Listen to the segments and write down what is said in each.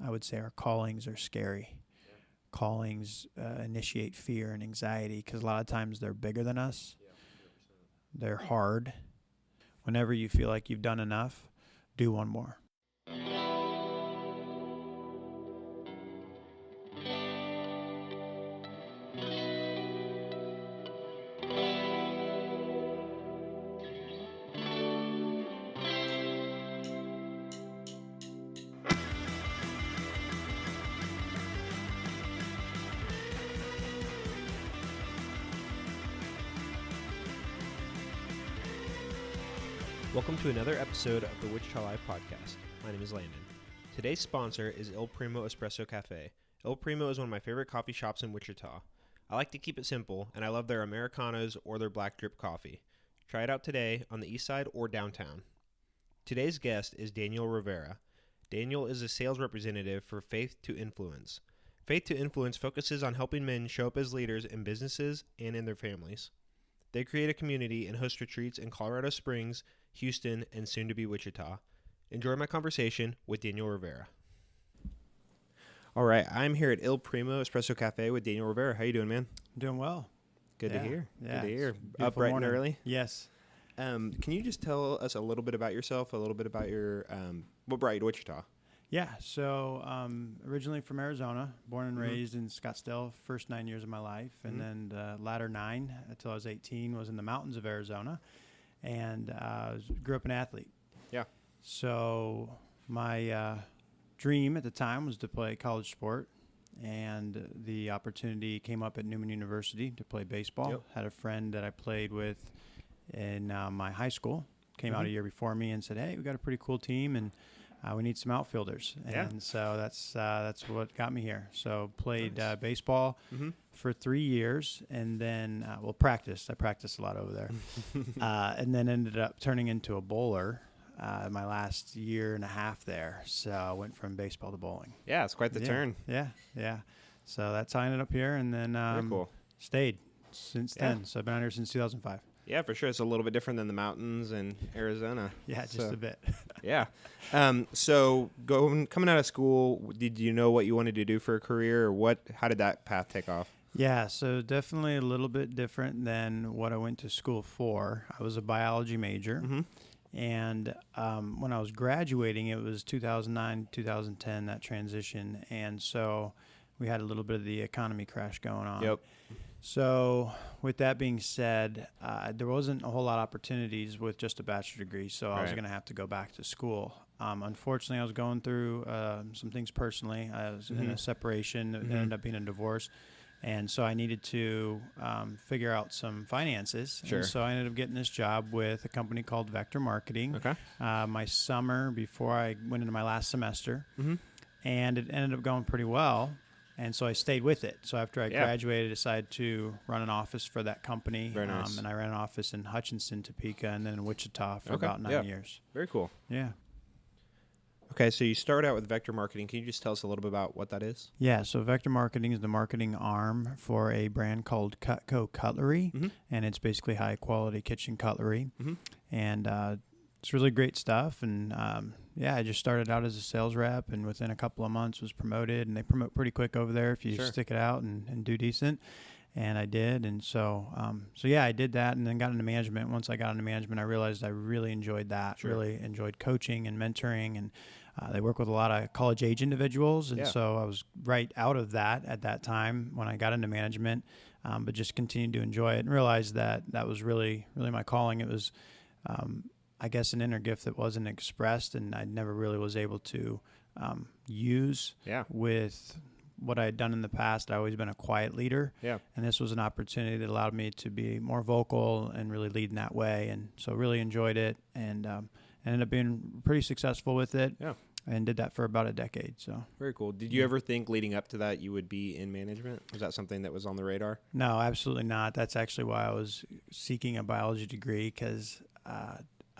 I would say our callings are scary. Yeah. Callings initiate fear and anxiety because a lot of times they're bigger than us. Yeah, 100%. They're hard. Whenever you feel like you've done enough, do one more. Welcome to another episode of the Wichita Live Podcast. My name is Landon. Today's sponsor is Il Primo Espresso Cafe. Il Primo is one of my favorite coffee shops in Wichita. I like to keep it simple, and I love their Americanos or their black drip coffee. Try it out today on the east side or downtown. Today's guest is Daniel Rivera. Daniel is a sales representative for Faith2Influence. Faith2Influence focuses on helping men show up as leaders in businesses and in their families. They create a community and host retreats in Colorado Springs, Houston, and soon to be Wichita. Enjoy my conversation with Daniel Rivera. All right, I'm here at Il Primo Espresso Cafe with Daniel Rivera. How you doing, man? Doing well. Good to hear. Yeah, good to hear. Up bright and early? Yes. Can you just tell us a little bit about yourself, a little bit about your what brought you to Wichita? Yeah, so originally from Arizona, born and raised in Scottsdale, first 9 years of my life, and then the latter 9 until I was 18 was in the mountains of Arizona, and grew up an athlete. Yeah. So my dream at the time was to play college sport, and the opportunity came up at Newman University to play baseball. Yep. Had a friend that I played with in my high school, came out a year before me and said, hey, we got a pretty cool team, and we need some outfielders. And so that's what got me here. So played baseball for 3 years, and then, practiced. I practiced a lot over there. And then ended up turning into a bowler my last year and a half there. So I went from baseball to bowling. Yeah, it's quite the turn. Yeah. So that's how I ended up here, and then Very cool. Stayed since then. So I've been out here since 2005. Yeah, for sure. It's a little bit different than the mountains in Arizona. Yeah, just a bit. Yeah. So coming out of school, did you know what you wanted to do for a career, or how did that path take off? Yeah, so definitely a little bit different than what I went to school for. I was a biology major, and when I was graduating, it was 2009, 2010, that transition, and so we had a little bit of the economy crash going on. Yep. So with that being said, there wasn't a whole lot of opportunities with just a bachelor's degree, so I was going to have to go back to school. Unfortunately, I was going through some things personally. I was in a separation. It ended up being a divorce. And so I needed to figure out some finances. Sure. And so I ended up getting this job with a company called Vector Marketing. Okay. My summer before I went into my last semester. And it ended up going pretty well. And so I stayed with it. So after I graduated, I decided to run an office for that company. Very nice. And I ran an office in Hutchinson, Topeka, and then in Wichita for about 9 years. Very cool. Yeah. Okay, so you start out with Vector Marketing. Can you just tell us a little bit about what that is? Yeah, so Vector Marketing is the marketing arm for a brand called Cutco Cutlery, and it's basically high-quality kitchen cutlery. And it's really great stuff. And, I just started out as a sales rep, and within a couple of months was promoted. And they promote pretty quick over there if you stick it out and do decent. And I did. And so I did that and then got into management. Once I got into management, I realized I really enjoyed that, really enjoyed coaching and mentoring. And they work with a lot of college-age individuals. And so I was right out of that at that time when I got into management, but just continued to enjoy it and realized that was really, really my calling. It was I guess an inner gift that wasn't expressed, and I never really was able to use with what I had done in the past. I'd always been a quiet leader, and this was an opportunity that allowed me to be more vocal and really lead in that way, and so really enjoyed it, and ended up being pretty successful with it, and did that for about a decade. So very cool. Did you ever think leading up to that you would be in management? Was that something that was on the radar? No, absolutely not. That's actually why I was seeking a biology degree, because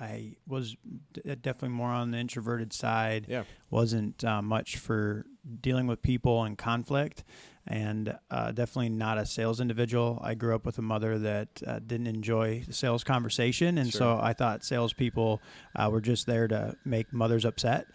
I was definitely more on the introverted side. Wasn't much for dealing with people and conflict. and definitely not a sales individual. I grew up with a mother that didn't enjoy the sales conversation, and so I thought salespeople were just there to make mothers upset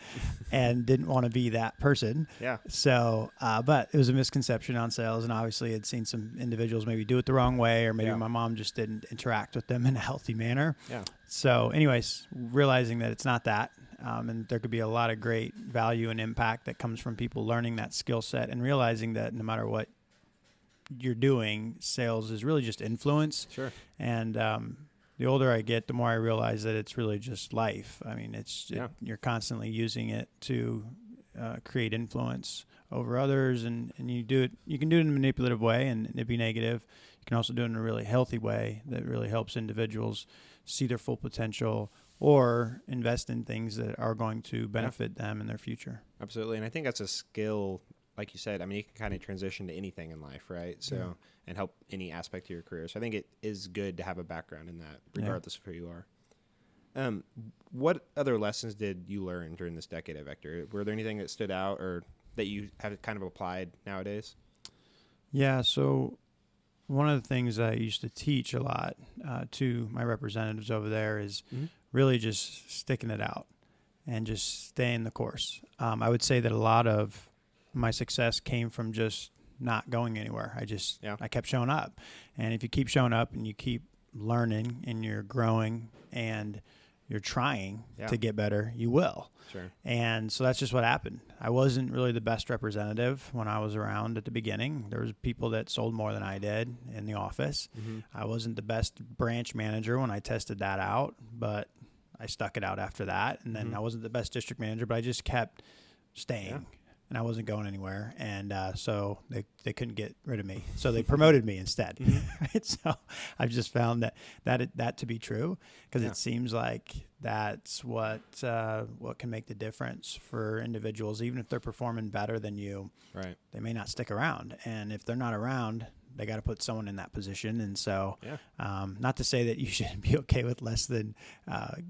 and didn't want to be that person. Yeah. So, but it was a misconception on sales, and obviously I'd seen some individuals maybe do it the wrong way, or maybe my mom just didn't interact with them in a healthy manner. Yeah. So anyways, realizing that it's not that, and there could be a lot of great value and impact that comes from people learning that skill set and realizing that no matter what you're doing, sales is really just influence. Sure. And the older I get, the more I realize that it's really just life. I mean, you're constantly using it to create influence over others, and you do it. You can do it in a manipulative way, and it'd be negative. You can also do it in a really healthy way that really helps individuals see their full potential or invest in things that are going to benefit them in their future. Absolutely. And I think that's a skill, like you said. I mean, you can kind of transition to anything in life, right? So, and help any aspect of your career. So I think it is good to have a background in that, regardless of who you are. What other lessons did you learn during this decade at Vector? Were there anything that stood out or that you have kind of applied nowadays? Yeah, so one of the things I used to teach a lot to my representatives over there is really just sticking it out and just staying the course. I would say that a lot of my success came from just not going anywhere. I kept showing up. And if you keep showing up and you keep learning and you're growing and you're trying to get better, you will. Sure. And so that's just what happened. I wasn't really the best representative when I was around at the beginning. There was people that sold more than I did in the office. I wasn't the best branch manager when I tested that out, but I stuck it out after that. And then I wasn't the best district manager, but I just kept staying. And I wasn't going anywhere, and so they couldn't get rid of me. So they promoted me instead. Right? So I've just found that to be true, because it seems like that's what can make the difference for individuals. Even if they're performing better than you, right? They may not stick around, and if they're not around, they got to put someone in that position. And so, not to say that you should be okay with less than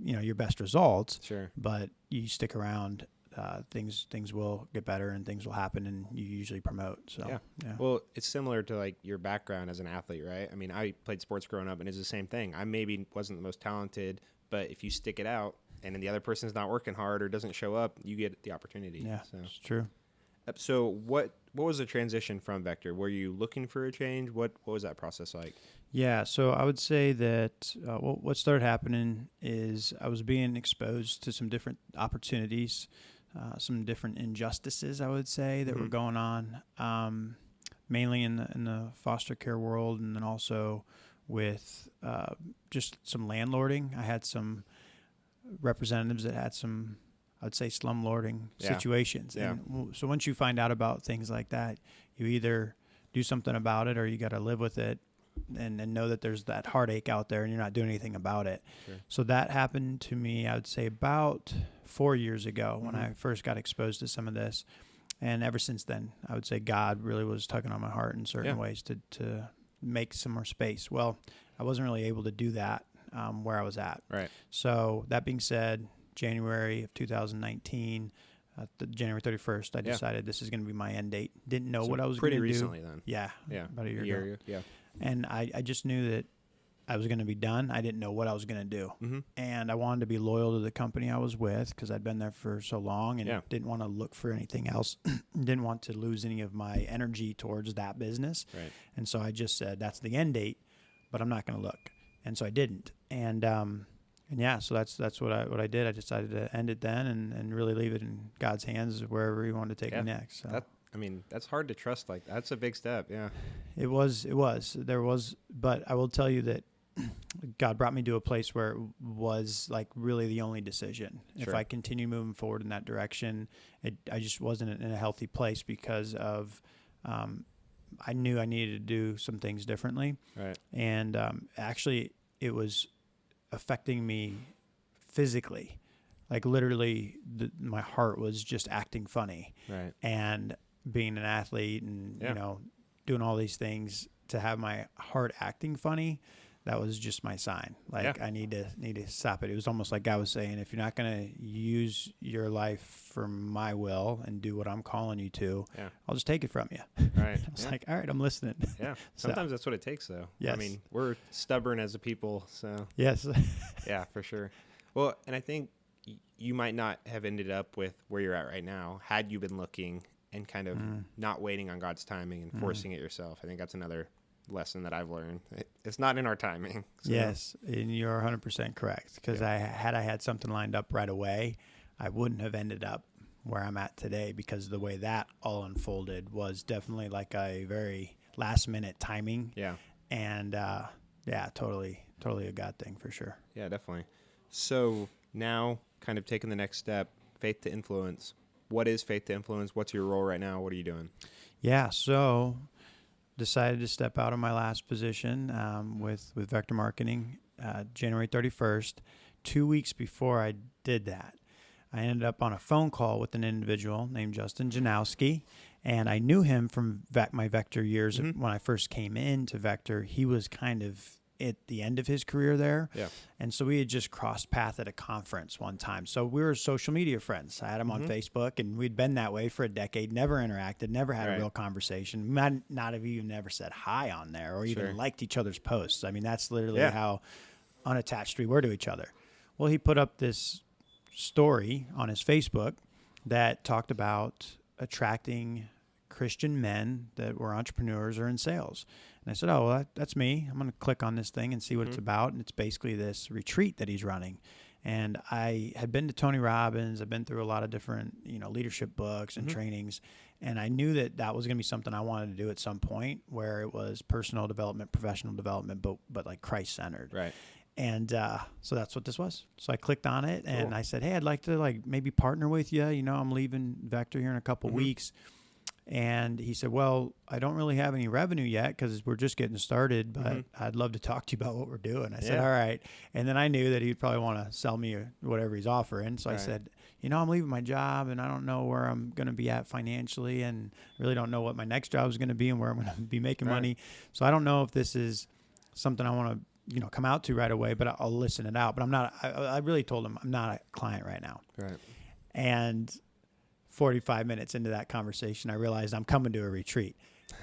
your best results, but you stick around. Things will get better and things will happen, and you usually promote. So Well, it's similar to like your background as an athlete, right? I mean, I played sports growing up, and it's the same thing. I maybe wasn't the most talented, but if you stick it out and then the other person's not working hard or doesn't show up, you get the opportunity. Yeah, so. It's true. So what was the transition from Vector? Were you looking for a change? What was that process like? Yeah, so I would say that what started happening is I was being exposed to some different opportunities, some different injustices, I would say, that were going on, mainly in the foster care world, and then also with just some landlording. I had some representatives that had some, I would say, slumlording situations. And so once you find out about things like that, you either do something about it or you got to live with it and know that there's that heartache out there and you're not doing anything about it. Sure. So that happened to me, I would say, about 4 years ago when I first got exposed to some of this. And ever since then, I would say God really was tugging on my heart in certain ways to make some more space. Well, I wasn't really able to do that where I was at. Right. So that being said, January of 2019, January 31st, I decided this is going to be my end date. Didn't know what I was going to do. Pretty recently then. Yeah. About a year ago. Yeah. And I just knew that I was going to be done. I didn't know what I was going to do. And I wanted to be loyal to the company I was with because I'd been there for so long and didn't want to look for anything else. Didn't want to lose any of my energy towards that business. Right. And so I just said, that's the end date, but I'm not going to look. And so I didn't. And so that's what I did. I decided to end it then and really leave it in God's hands wherever He wanted to take me next. So. That's hard to trust. Like, that's a big step. Yeah. It was. But I will tell you that God brought me to a place where it was like really the only decision. Sure. If I continue moving forward in that direction, I just wasn't in a healthy place because of, I knew I needed to do some things differently. Right. And actually it was affecting me physically. Like literally my heart was just acting funny. Right. And being an athlete and, doing all these things, to have my heart acting funny, that was just my sign. Like, I need to stop it. It was almost like God was saying, if you're not going to use your life for my will and do what I'm calling you to, I'll just take it from you. Right. I was like, all right, I'm listening. Yeah. Sometimes that's what it takes, though. Yes. I mean, we're stubborn as a people, so. Yes. Yeah, for sure. Well, and I think you might not have ended up with where you're at right now had you been looking and kind of not waiting on God's timing and forcing it yourself. I think that's another lesson that I've learned. It's not in our timing. So. Yes, and you're 100% correct. Because I had something lined up right away, I wouldn't have ended up where I'm at today, because the way that all unfolded was definitely like a very last minute timing. Yeah. And totally a God thing for sure. Yeah, definitely. So now, kind of taking the next step, Faith2Influence. What is Faith2Influence? What's your role right now? What are you doing? Yeah, so decided to step out of my last position with Vector Marketing January 31st. 2 weeks before I did that, I ended up on a phone call with an individual named Justin Janowski, and I knew him from my Vector years. When I first came into Vector, he was kind of at the end of his career there. Yeah. And so we had just crossed paths at a conference one time. So we were social media friends. I had him on Facebook, and we'd been that way for a decade, never interacted, never had a real conversation. Might not have even never said hi on there or even liked each other's posts. I mean, that's literally how unattached we were to each other. Well, he put up this story on his Facebook that talked about attracting Christian men that were entrepreneurs or in sales. And I said, oh, well, that's me. I'm going to click on this thing and see what it's about. And it's basically this retreat that he's running. And I had been to Tony Robbins. I've been through a lot of different, leadership books and trainings. And I knew that was going to be something I wanted to do at some point, where it was personal development, professional development, but like Christ-centered. Right. And so that's what this was. So I clicked on it and I said, hey, I'd like to maybe partner with you. I'm leaving Vector here in a couple weeks. And he said, well, I don't really have any revenue yet because we're just getting started, but I'd love to talk to you about what we're doing. I said, all right. And then I knew that he'd probably want to sell me whatever he's offering. So I said, I'm leaving my job and I don't know where I'm going to be at financially, and really don't know what my next job is going to be and where I'm going to be making money. So I don't know if this is something I want to, come out to right away, but I'll listen it out. But I'm not, I really told him I'm not a client right now. Right. And 45 minutes into that conversation, I realized I'm coming to a retreat.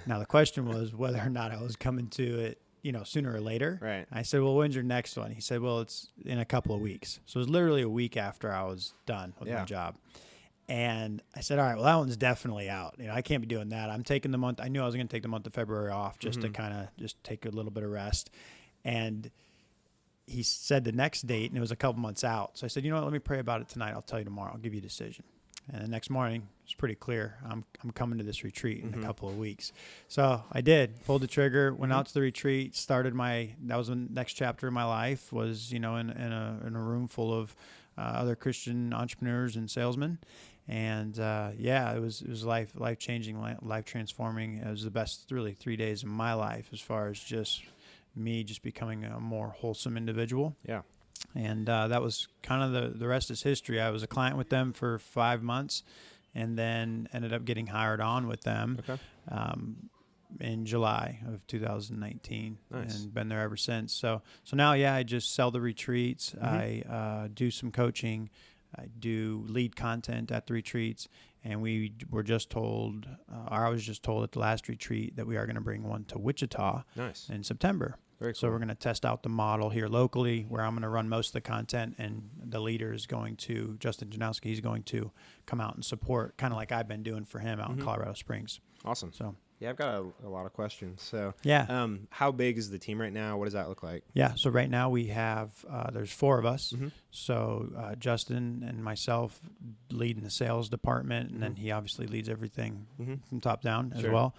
Now, the question was whether or not I was coming to it, sooner or later. Right. I said, well, when's your next one? He said, well, it's in a couple of weeks. So it was literally a week after I was done with my job. And I said, all right, well, that one's definitely out. I can't be doing that. I'm taking the month. I knew I was going to take the month of February off just to kind of just take a little bit of rest. And he said the next date, and it was a couple months out. So I said, let me pray about it tonight. I'll tell you tomorrow. I'll give you a decision. And the next morning, it's pretty clear. I'm coming to this retreat in a couple of weeks. So I did, pulled the trigger, went out to the retreat, that was the next chapter of my life, was, in a room full of other Christian entrepreneurs and salesmen. And it was life-changing, life-transforming. It was the best, really, 3 days of my life as far as just me just becoming a more wholesome individual. Yeah. And that was kind of the rest is history. I was a client with them for 5 months and then ended up getting hired on with them in July of 2019. Nice. And been there ever since. So now, I just sell the retreats. I do some coaching. I do lead content at the retreats. And we were just told, I was just told at the last retreat that we are going to bring one to Wichita in September. Very cool. So we're going to test out the model here locally, where I'm going to run most of the content, and the leader is going to, Justin Janowski, he's going to come out and support, kind of like I've been doing for him out in Colorado Springs. Awesome. So yeah, I've got a lot of questions. So how big is the team right now? What does that look like? Yeah, so right now we have, there's 4 of us. So Justin and myself leading the sales department, and then he obviously leads everything from top down as well.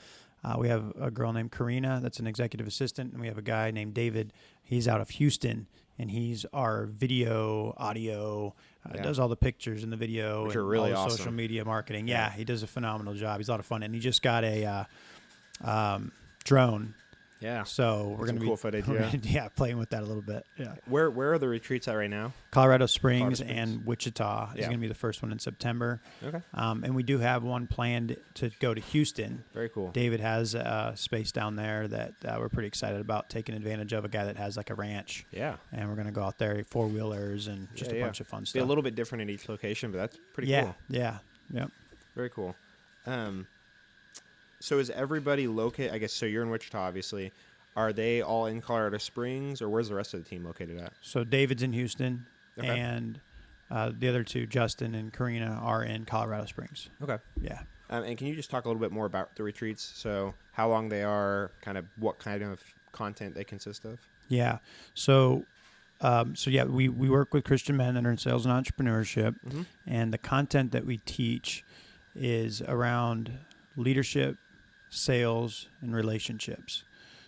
We have a girl named Karina that's an executive assistant, and we have a guy named David. He's out of Houston, and he's our video, audio, does all the pictures and the video, which and are really all the awesome. social media marketing. Yeah, he does a phenomenal job. He's a lot of fun, and he just got a drone Yeah. So we're going to be cool footage. playing with that a little bit. Yeah. Where are the retreats at right now? Colorado Springs and Wichita is going to be the first one in September. Okay. And we do have one planned to go to Houston. Very cool. David has a space down there that we're pretty excited about taking advantage of, a guy that has like a ranch. Yeah. And we're going to go out there, 4-wheelers and just a bunch of fun stuff. Be a little bit different at each location, but that's pretty cool. Yeah. Yep. Very cool. So is everybody located? I guess so. You're in Wichita, obviously. Are they all in Colorado Springs, or where's the rest of the team located at? So David's in Houston, and the other two, Justin and Karina, are in Colorado Springs. Okay. Yeah. And can you just talk a little bit more about the retreats? So how long they are, kind of what kind of content they consist of? Yeah. So we work with Christian men that are in sales and entrepreneurship, and the content that we teach is around leadership, sales, and relationships.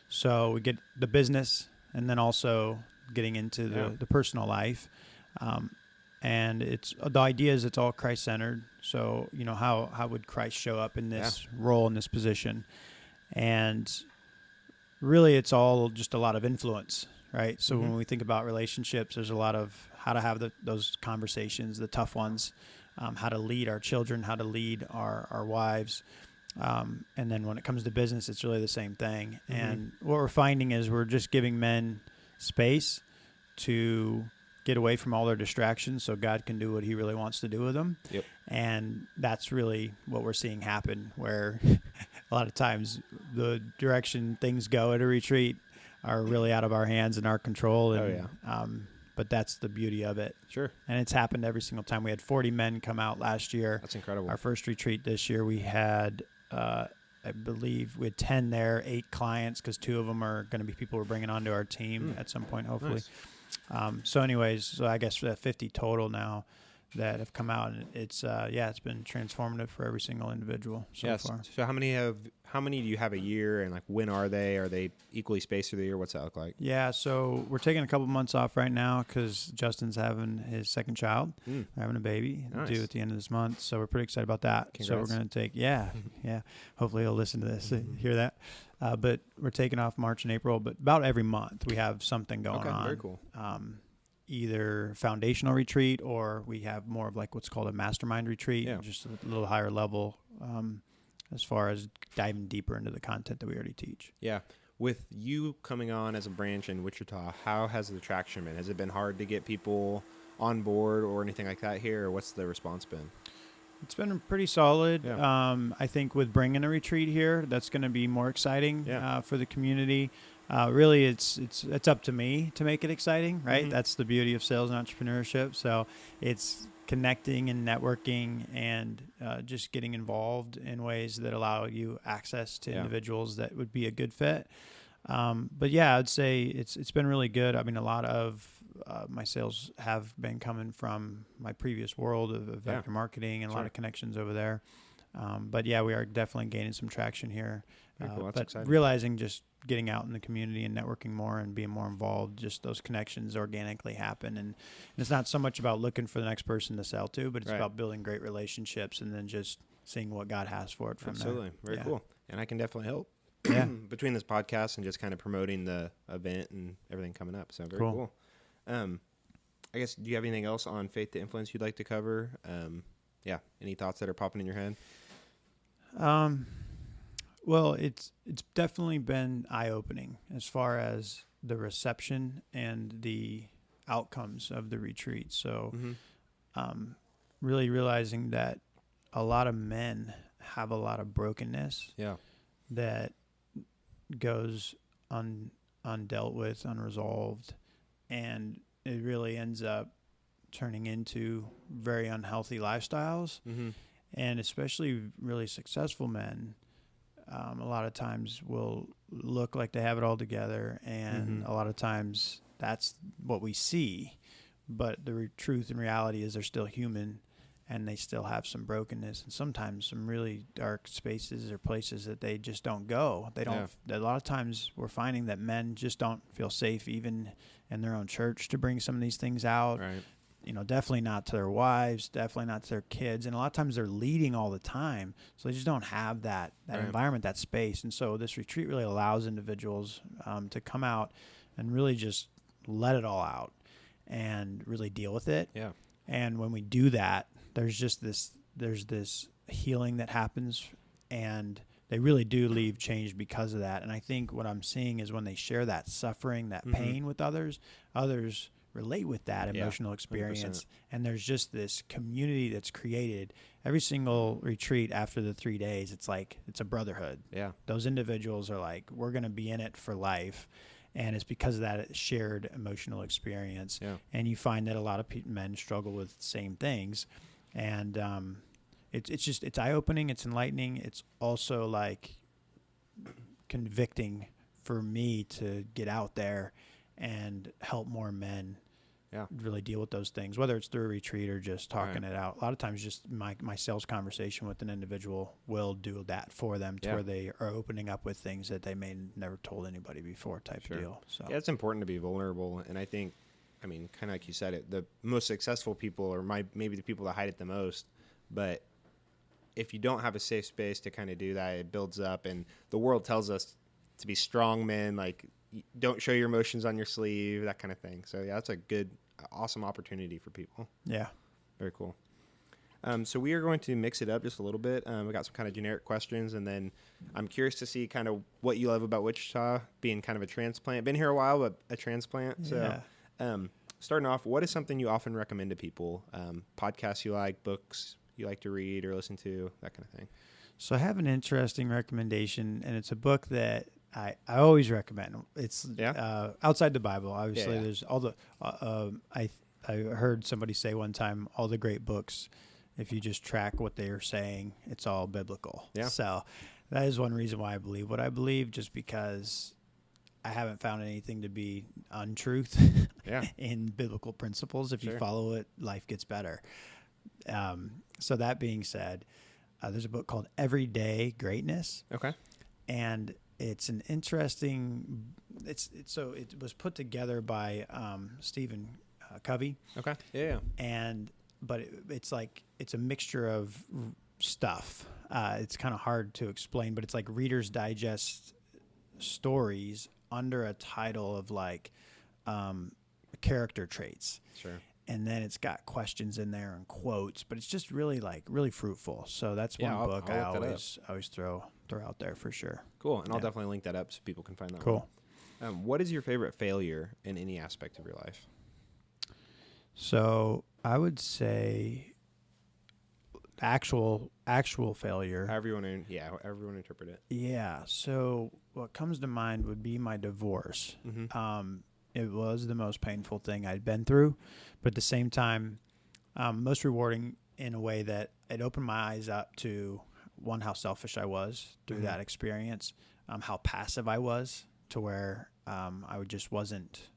So we get the business and then also getting into the personal life. And the idea is it's all Christ-centered. So, how would Christ show up in this role, in this position? And really it's all just a lot of influence, right? So when we think about relationships, there's a lot of how to have those conversations, the tough ones, how to lead our children, how to lead our wives. And then when it comes to business, it's really the same thing. And what we're finding is we're just giving men space to get away from all their distractions so God can do what he really wants to do with them. Yep. And that's really what we're seeing happen, where a lot of times the direction things go at a retreat are really out of our hands and our control. And, but that's the beauty of it. Sure. And it's happened every single time. We had 40 men come out last year. That's incredible. Our first retreat this year, we had, I believe we had 10 there, 8 clients, because 2 of them are going to be people we're bringing onto our team at some point, hopefully. Nice. So I guess we have 50 total now that have come out, and it's been transformative for every single individual so far. So how many do you have a year, and like when are they? Are they equally spaced through the year? What's that look like? Yeah, so we're taking a couple months off right now because Justin's having his second child. We're having a baby due at the end of this month, so we're pretty excited about that. Congrats. So we're going to take, hopefully he'll listen to this, hear that. But we're taking off March and April, but about every month we have something going on. Very cool. Either foundational retreat, or we have more of like what's called a mastermind retreat, just a little higher level as far as diving deeper into the content that we already teach. Yeah. With you coming on as a branch in Wichita, how has the traction been? Has it been hard to get people on board or anything like that here, or what's the response been? It's been pretty solid. Yeah. I think with bringing a retreat here, that's going to be more exciting for the community. Really, it's up to me to make it exciting, right? That's the beauty of sales and entrepreneurship. So it's connecting and networking and just getting involved in ways that allow you access to individuals that would be a good fit. But yeah, I'd say it's been really good. I mean, a lot of my sales have been coming from my previous world of vector marketing and a lot of connections over there. But yeah, we are definitely gaining some traction here. Cool. But exciting. Realizing just getting out in the community and networking more and being more involved, just those connections organically happen. And it's not so much about looking for the next person to sell to, but it's about building great relationships and then just seeing what God has for it from there. Absolutely. Very cool. And I can definitely help between this podcast and just kind of promoting the event and everything coming up. So very cool. I guess, do you have anything else on Faith2Influence you'd like to cover? Any thoughts that are popping in your head? Well, it's definitely been eye-opening as far as the reception and the outcomes of the retreat. So really realizing that a lot of men have a lot of brokenness that goes undealt with, unresolved, and it really ends up turning into very unhealthy lifestyles. And especially really successful men, a lot of times will look like they have it all together, and a lot of times that's what we see. But the truth and reality is they're still human, and they still have some brokenness, and sometimes some really dark spaces or places that they just don't go. They don't. A lot of times we're finding that men just don't feel safe, even in their own church, to bring some of these things out. Right. definitely not to their wives, definitely not to their kids. And a lot of times they're leading all the time. So they just don't have that Right. environment, that space. And so this retreat really allows individuals to come out and really just let it all out and really deal with it. Yeah. And when we do that, there's this healing that happens, and they really do leave changed because of that. And I think what I'm seeing is when they share that suffering, that pain with others relate with that emotional experience. 100%. And there's just this community that's created. Every single retreat after the 3 days, it's like it's a brotherhood. Yeah. Those individuals are like, we're going to be in it for life. And it's because of that shared emotional experience. Yeah. And you find that a lot of men struggle with the same things. And it's eye-opening, it's enlightening. It's also like convicting for me to get out there and help more men really deal with those things, whether it's through a retreat or just talking it out. A lot of times just my sales conversation with an individual will do that for them to where they are opening up with things that they may never told anybody before type of deal. So yeah, it's important to be vulnerable. And I think, I mean, kind of like you said it, the most successful people are maybe the people that hide it the most. But if you don't have a safe space to kind of do that, it builds up. And the world tells us to be strong men, like don't show your emotions on your sleeve, that kind of thing. So yeah, that's a good, awesome opportunity for people. Yeah. Very cool. So we are going to mix it up just a little bit. We got some kind of generic questions, and then I'm curious to see kind of what you love about Wichita, being kind of a transplant. Been here a while, but a transplant. So starting off, what is something you often recommend to people? Podcasts you like, books you like to read or listen to, that kind of thing. So I have an interesting recommendation, and it's a book that I always recommend. It's outside the Bible. Obviously, there's all the I heard somebody say one time, all the great books, if you just track what they are saying, it's all biblical. Yeah. So that is one reason why I believe what I believe, just because I haven't found anything to be untruth in biblical principles. If you follow it, life gets better. So that being said, there's a book called Everyday Greatness. Okay. And it's an interesting, so it was put together by Stephen Covey. Okay. Yeah. But it's a mixture of stuff. It's kind of hard to explain, but it's like Reader's Digest stories under a title of like character traits. Sure. And then it's got questions in there and quotes, but it's just really fruitful. So that's one book I always throw out there for sure. Cool. And I'll definitely link that up so people can find that one. Cool. What is your favorite failure in any aspect of your life? So I would say actual failure. However you want to interpret it. Yeah. So what comes to mind would be my divorce. Mm-hmm. It was the most painful thing I'd been through, but at the same time, most rewarding in a way that it opened my eyes up to, one, how selfish I was through that experience, how passive I was, to where I just wasn't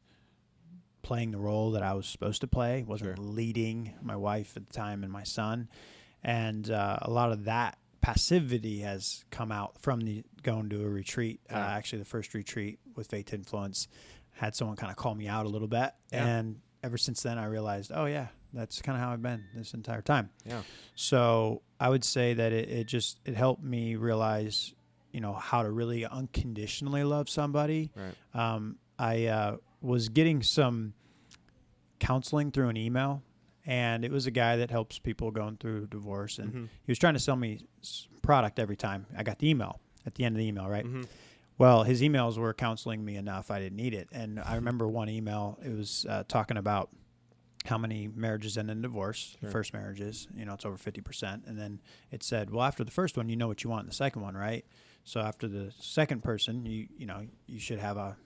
playing the role that I was supposed to play, wasn't leading my wife at the time and my son. And a lot of that passivity has come out from going to a retreat. Actually, the first retreat with Faith2Influence had someone kind of call me out a little bit. Yeah. And ever since then, I realized, that's kind of how I've been this entire time. Yeah. So I would say that it helped me realize, how to really unconditionally love somebody. Right. I was getting some counseling through an email, and it was a guy that helps people going through divorce. And he was trying to sell me product every time I got the email, at the end of the email, right? Mm-hmm. Well, his emails were counseling me enough. I didn't need it. And I remember one email, it was talking about how many marriages end in divorce, first marriages, it's over 50%. And then it said, well, after the first one, you know what you want in the second one, right? So after the second person, you should have a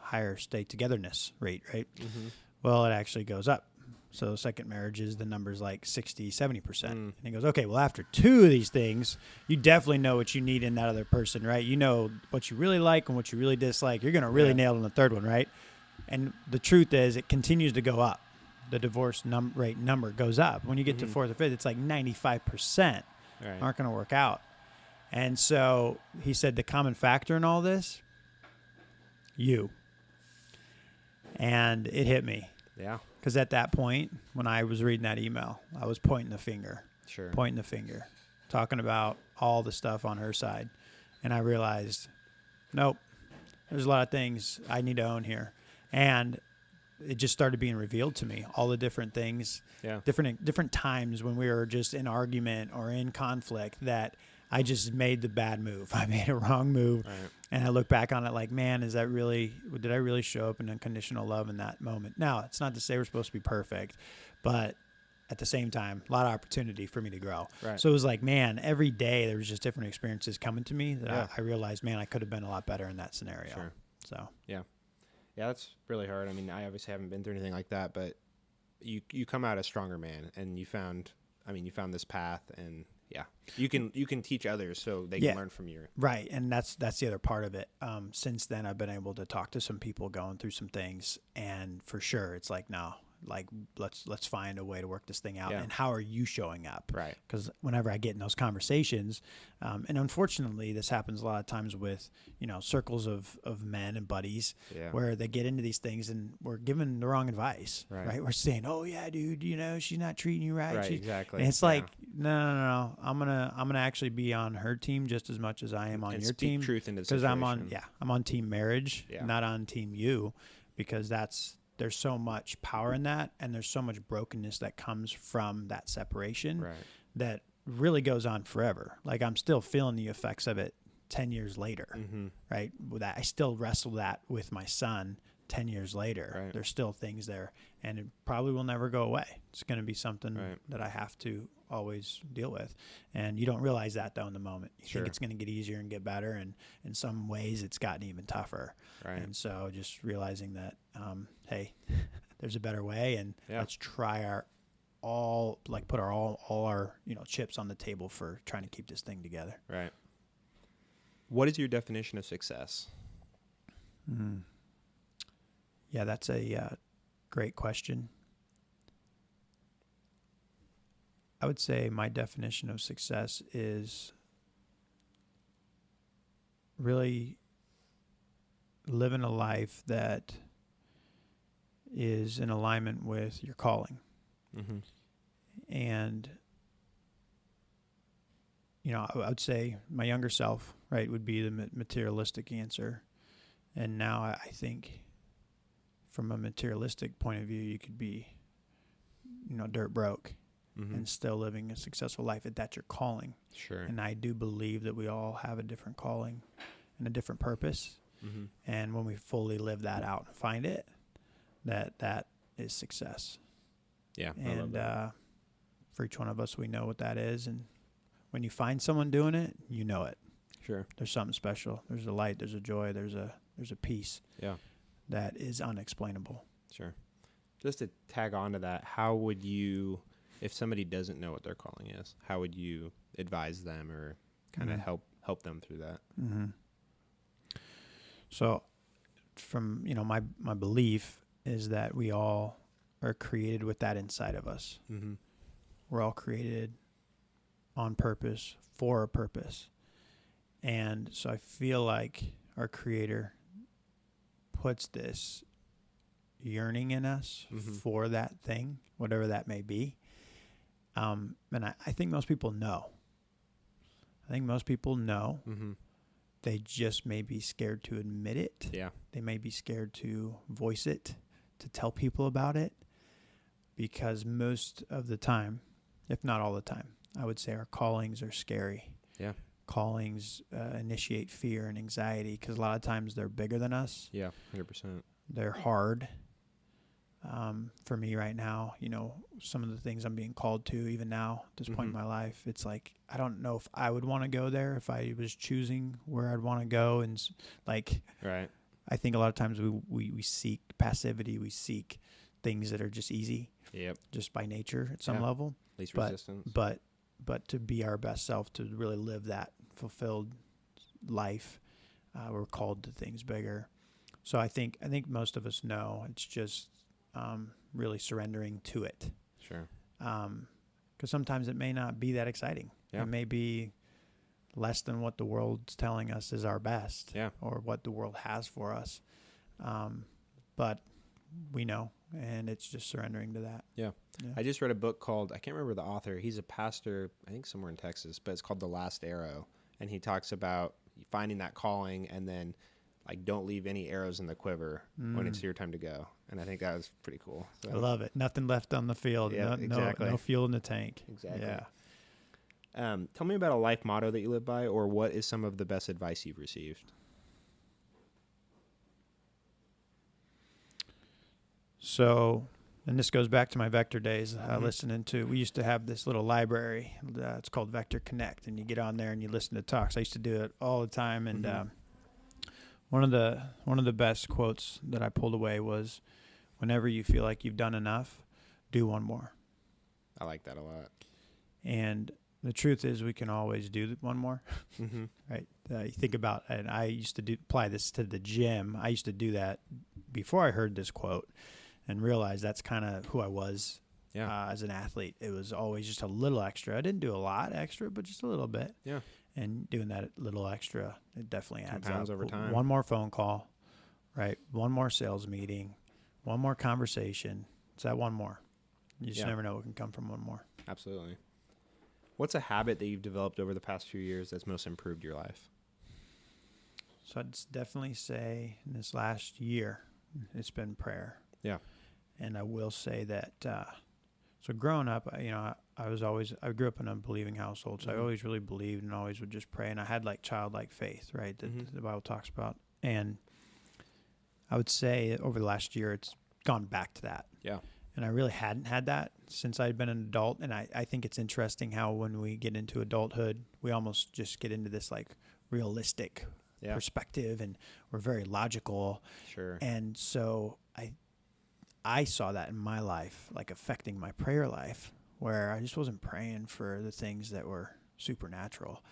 higher stay togetherness rate, right? Mm-hmm. Well, it actually goes up. So second marriages, the number's like 60, 70%. And he goes, okay, well, after two of these things, you definitely know what you need in that other person, right? You know what you really like and what you really dislike. You're going to really nail it on the third one, right? And the truth is it continues to go up. The divorce rate number goes up. When you get to fourth or fifth, it's like 95% aren't going to work out. And so he said the common factor in all this, you. And it hit me. Yeah. Because at that point, when I was reading that email, I was pointing the finger, talking about all the stuff on her side. And I realized, nope, there's a lot of things I need to own here. And it just started being revealed to me, all the different things, different times when we were just in argument or in conflict that I just made the bad move. I made a wrong move. Right. And I look back on it like, man, did I really show up in unconditional love in that moment? Now, it's not to say we're supposed to be perfect, but at the same time, a lot of opportunity for me to grow. Right. So it was like, man, every day there was just different experiences coming to me that I realized, man, I could have been a lot better in that scenario. Sure. So, yeah, that's really hard. I mean, I obviously haven't been through anything like that, but you come out a stronger man, and you found this path, and you can teach others so they can learn from you. Right. And that's the other part of it. Since then, I've been able to talk to some people going through some things, and for sure, it's like, no, like let's find a way to work this thing out. And how are you showing up? Right. Because whenever I get in those conversations, and unfortunately, this happens a lot of times with, circles of men and buddies where they get into these things and we're given the wrong advice, right? We're saying, oh yeah, dude, she's not treating you right. Right, exactly. And it's like, no. I'm gonna actually be on her team just as much as I am on your team. Truth into the situation. Because I'm on team marriage, not on team you, because there's so much power in that, and there's so much brokenness that comes from that separation that really goes on forever. Like, I'm still feeling the effects of it 10 years later, right? With that, I still wrestle that with my son 10 years later. Right. There's still things there, and it probably will never go away. It's going to be something that I have to always deal with. And you don't realize that, though, in the moment. You think it's going to get easier and get better, and in some ways it's gotten even tougher. Right. And so just realizing that, hey, there's a better way, and let's try put all our chips on the table for trying to keep this thing together. Right. What is your definition of success? Yeah, that's a great question. I would say my definition of success is really living a life that is in alignment with your calling. And, I would say my younger self, right, would be the materialistic answer. And now I think from a materialistic point of view, you could be, dirt broke and still living a successful life if that's your calling. Sure. And I do believe that we all have a different calling and a different purpose. And when we fully live that out and find it, that is success. Yeah. And I love that. For each one of us, we know what that is. And when you find someone doing it, you know it. Sure. There's something special. There's a light. There's a joy. There's a peace. Yeah. That is unexplainable. Sure. Just to tag on to that, how would you, if somebody doesn't know what their calling is, how would you advise them or kind of help them through that? So from, my belief is that we all are created with that inside of us. We're all created on purpose, for a purpose. And so I feel like our Creator puts this yearning in us for that thing, whatever that may be. And I think most people know. They just may be scared to admit it. Yeah. They may be scared to voice it, to tell people about it, because most of the time, if not all the time, I would say our callings are scary. Yeah. Callings initiate fear and anxiety because a lot of times they're bigger than us. Yeah, 100%. They're hard. For me right now, some of the things I'm being called to even now at this point in my life, it's like, I don't know if I would want to go there if I was choosing where I'd want to go. And right. I think a lot of times we seek passivity. We seek things that are just easy. Yep. Just by nature at some level. Least resistance. But to be our best self, to really live that fulfilled life, we're called to things bigger. So I think most of us know. It's just really surrendering to it. Sure. Because sometimes it may not be that exciting. Yeah. It may be less than what the world's telling us is our best. Yeah. Or what the world has for us. But we know and it's just surrendering to that. Yeah. I just read a book called, I can't remember the author. He's a pastor, I think somewhere in Texas, but it's called The Last Arrow. And he talks about finding that calling and then like don't leave any arrows in the quiver when it's your time to go. And I think that was pretty cool. So, I love it. Nothing left on the field. Yeah, exactly. No fuel in the tank. Exactly. Yeah. Tell me about a life motto that you live by, or what is some of the best advice you've received? So, and this goes back to my Vector days, listening to, we used to have this little library, it's called Vector Connect, and you get on there and you listen to talks. I used to do it all the time, and one of the best quotes that I pulled away was, whenever you feel like you've done enough, do one more. I like that a lot. And the truth is, we can always do one more, right? You think about, and I used to apply this to the gym. I used to do that before I heard this quote, and realized that's kind of who I was as an athlete. It was always just a little extra. I didn't do a lot extra, but just a little bit. Yeah. And doing that little extra, it definitely adds compounds up. Over time. One more phone call, right? One more sales meeting, one more conversation. It's that one more. You just never know what can come from one more. Absolutely. What's a habit that you've developed over the past few years that's most improved your life? So I'd definitely say in this last year, it's been prayer. Yeah. And I will say that, so growing up, I grew up in a believing household, so I always really believed and always would just pray. And I had like childlike faith, right, that the Bible talks about. And I would say over the last year, it's gone back to that. Yeah. And I really hadn't had that since I'd been an adult. And I think it's interesting how when we get into adulthood, we almost just get into this like realistic perspective, and we're very logical. Sure. And so I saw that in my life, like affecting my prayer life, where I just wasn't praying for the things that were supernatural.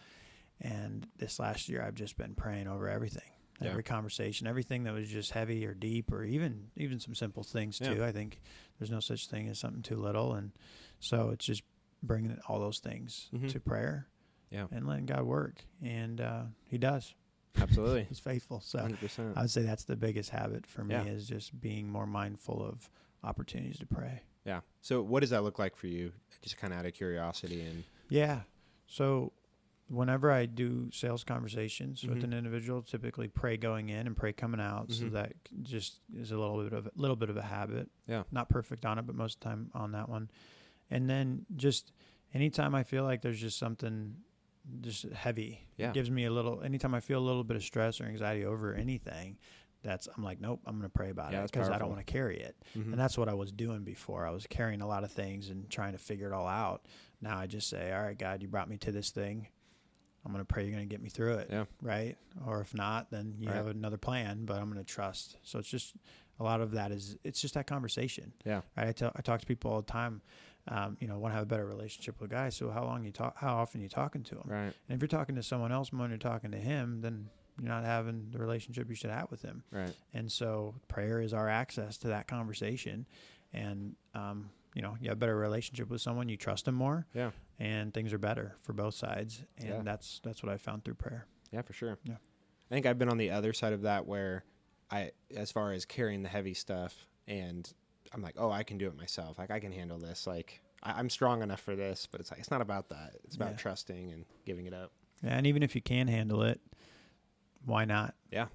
And this last year, I've just been praying over everything, every conversation, everything that was just heavy or deep, or even some simple things too. I think there's no such thing as something too little. And so it's just bringing all those things to prayer and letting God work. And he does. Absolutely. He's faithful. So 100%. I would say that's the biggest habit for me, is just being more mindful of opportunities to pray. Yeah. So what does that look like for you? Just kind of out of curiosity. And yeah. So whenever I do sales conversations with an individual, typically pray going in and pray coming out. So that just is a little bit of a habit. Yeah. Not perfect on it, but most of the time on that one. And then just anytime I feel like there's just something just heavy, it gives me anytime I feel a little bit of stress or anxiety over anything, I'm like, nope, I'm going to pray about it, because I don't want to carry it. And that's what I was doing before. I was carrying a lot of things and trying to figure it all out. Now I just say, all right, God, you brought me to this thing. I'm going to pray you're going to get me through it. Yeah. Right. Or if not, then you have another plan, but I'm going to trust. So it's just a lot of that it's just that conversation. Yeah. Right? I talk to people all the time. Want to have a better relationship with guys. So how often are you talking to them? Right. And if you're talking to someone else more than you're talking to him, then you're not having the relationship you should have with him. Right. And so prayer is our access to that conversation. And, you have a better relationship with someone, you trust them more. Yeah. And things are better for both sides. And that's what I found through prayer. Yeah, for sure. Yeah. I think I've been on the other side of that, where as far as carrying the heavy stuff, and I'm like, oh, I can do it myself. Like, I can handle this. Like, I'm strong enough for this, but it's like, it's not about that. It's about trusting and giving it up. Yeah. And even if you can handle it, why not? Yeah.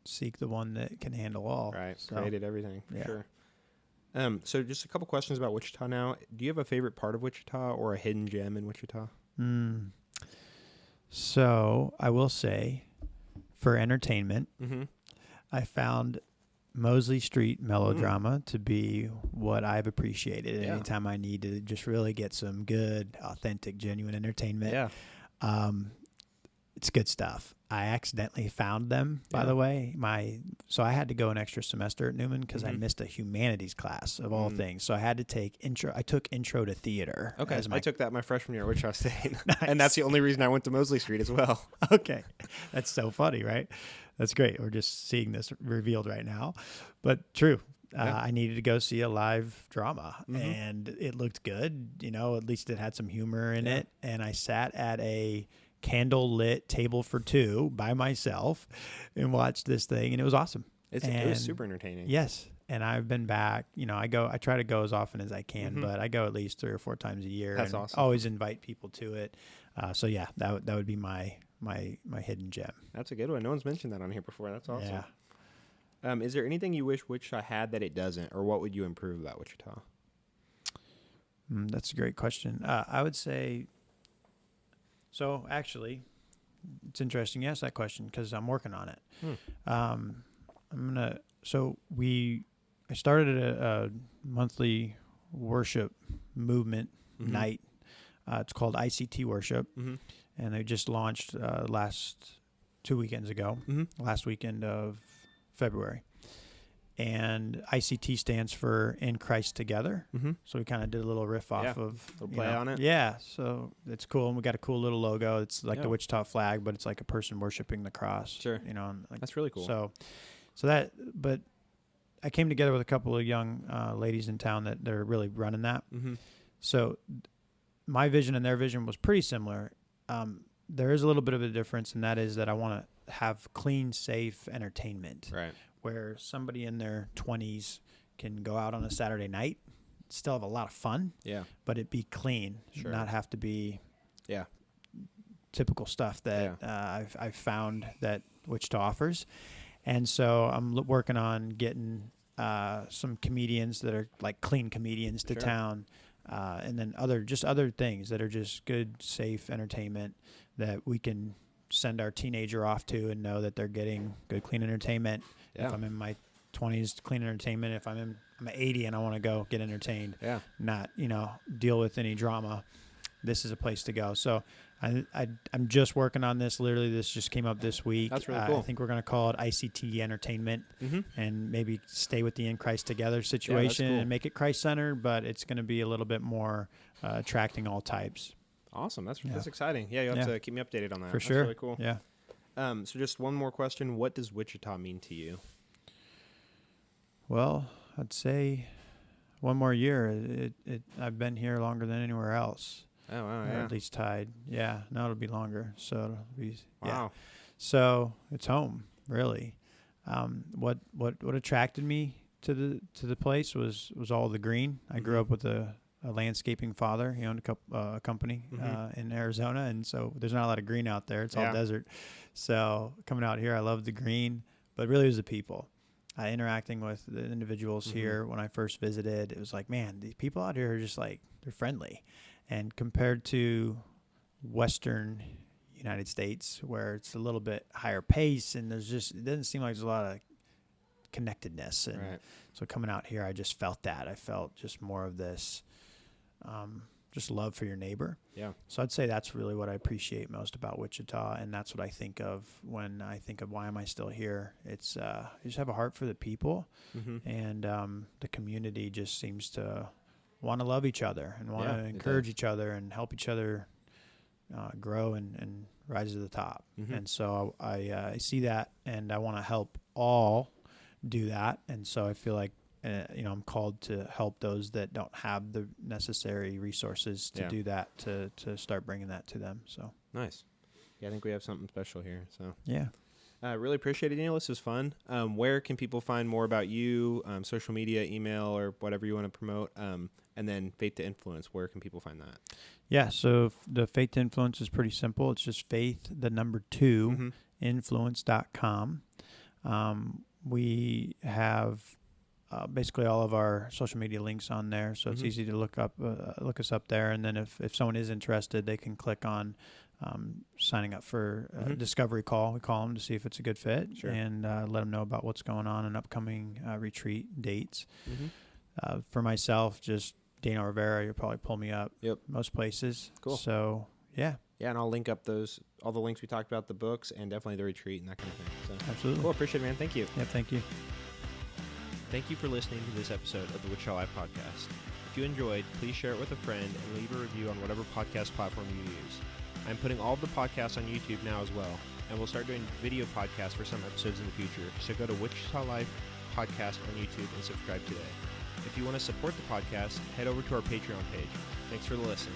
Seek the one that can handle all. Right. So, created everything. For sure. So just a couple questions about Wichita now. Do you have a favorite part of Wichita or a hidden gem in Wichita? So I will say, for entertainment, I found Mosley Street melodrama to be what I've appreciated. Anytime I need to just really get some good, authentic, genuine entertainment. Yeah. It's good stuff. I accidentally found them, by the way. So I had to go an extra semester at Newman because I missed a humanities class of all things. So I had to take intro. I took intro to theater. Okay. I took that my freshman year at Wichita State. Nice. And that's the only reason I went to Mosley Street as well. Okay. That's so funny, right? That's great. We're just seeing this revealed right now. But true. I needed to go see a live drama, and it looked good. At least it had some humor in it. And I sat at a candle-lit table for two by myself and watched this thing, and it was awesome. It was super entertaining. Yes. and I've been back. I try to go as often as I can, but I go at least 3 or 4 times a year. That's and awesome. Always invite people to it. So yeah, that would be my hidden gem. That's a good one. No one's mentioned that on here before. That's awesome. Yeah. Is there anything you wish Wichita had that it doesn't, or what would you improve about Wichita? That's a great question. I would say. So actually, it's interesting you asked that question because I'm working on it. I started a monthly worship movement night. It's called ICT Worship, and they just launched last 2 weekends ago, last weekend of February. And ICT stands for In Christ Together. So we kind of did a little riff off of... A little play on it. Yeah, so it's cool. And we got a cool little logo. It's like the Wichita flag, but it's like a person worshiping the cross. Sure. That's really cool. But I came together with a couple of young ladies in town that they're really running that. So my vision and their vision was pretty similar. There is a little bit of a difference, and that is that I want to have clean, safe entertainment. Right. Where somebody in their 20s can go out on a Saturday night, still have a lot of fun, but it be clean, not have to be typical stuff that I've found that Wichita offers. And so I'm working on getting some comedians that are like clean comedians to town, and then other things that are just good, safe entertainment that we can send our teenager off to and know that they're getting good, clean entertainment. If I'm in my 20s, clean entertainment. If I'm 80 and I want to go get entertained, not deal with any drama, this is a place to go. So I'm just working on this. Literally, this just came up this week. That's really cool. I think we're going to call it ICT Entertainment, and maybe stay with the In Christ Together situation and make it Christ-centered, but it's going to be a little bit more attracting all types. Awesome. That's exciting. Yeah, you'll have to keep me updated on that. For sure. That's really cool. Yeah. So just one more question. What does Wichita mean to you? Well, I'd say one more year. I've been here longer than anywhere else. Oh, wow, Or at least tied. Yeah, no, it'll be longer. So it'll be, wow. So it's home, really. What attracted me to the place was all the green. I grew up with a landscaping father. He owned a company in Arizona, and so there's not a lot of green out there. It's all desert. So coming out here, I love the green, but really it was the people. Interacting with the individuals here when I first visited, it was like, man, these people out here are just like, they're friendly. And compared to Western United States, where it's a little bit higher pace and it doesn't seem like there's a lot of connectedness. And so coming out here, I just felt that. I felt just more of this, just love for your neighbor. Yeah. So I'd say that's really what I appreciate most about Wichita, and that's what I think of when I think of why am I still here. It's you just have a heart for the people, and the community just seems to want to love each other and want to encourage each other and help each other grow and rise to the top. And so I see that, and I want to help all do that. And so I feel like I'm called to help those that don't have the necessary resources to do that, to start bringing that to them. So nice. Yeah, I think we have something special here. So yeah. I really appreciate it, Daniel. This was fun. Where can people find more about you, social media, email, or whatever you want to promote? And then Faith2Influence, where can people find that? Yeah, so the Faith2Influence is pretty simple. It's just faith2 influence.com. We have basically all of our social media links on there, so it's easy to look us up there. And then if someone is interested, they can click on signing up for a discovery call. We call them to see if it's a good fit, and let them know about what's going on and upcoming retreat dates. For myself, just Daniel Rivera, you'll probably pull me up most places. Cool. So yeah, and I'll link up all the links we talked about, the books, and definitely the retreat and that kind of thing. So absolutely cool. Appreciate it, man. Thank you. Yeah, thank you. Thank you for listening to this episode of the Wichita Live Podcast. If you enjoyed, please share it with a friend and leave a review on whatever podcast platform you use. I'm putting all of the podcasts on YouTube now as well, and we'll start doing video podcasts for some episodes in the future, so go to Wichita Live Podcast on YouTube and subscribe today. If you want to support the podcast, head over to our Patreon page. Thanks for the listen.